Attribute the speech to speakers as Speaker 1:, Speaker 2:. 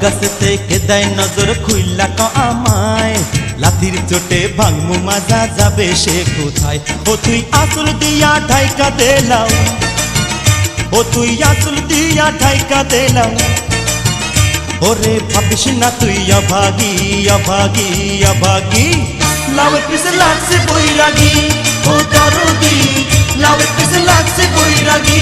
Speaker 1: গাছেতে কে দেয় নজর খুইলা ক আমায় লাথির চোটে ভাঙমু মাজা যাবে সে কোথায় ও তুই আসল দিয়া ঢাইকা দেলাও ও তুই আসল দিয়া ঢাইকা দেলাও ওরে ভাবিস না তুই অভাগী অভাগী অভাগী লাউয়ের পিছে লাগছে বৈরাগী ও দরদি লাউয়ের পিছে লাগছে বৈরাগী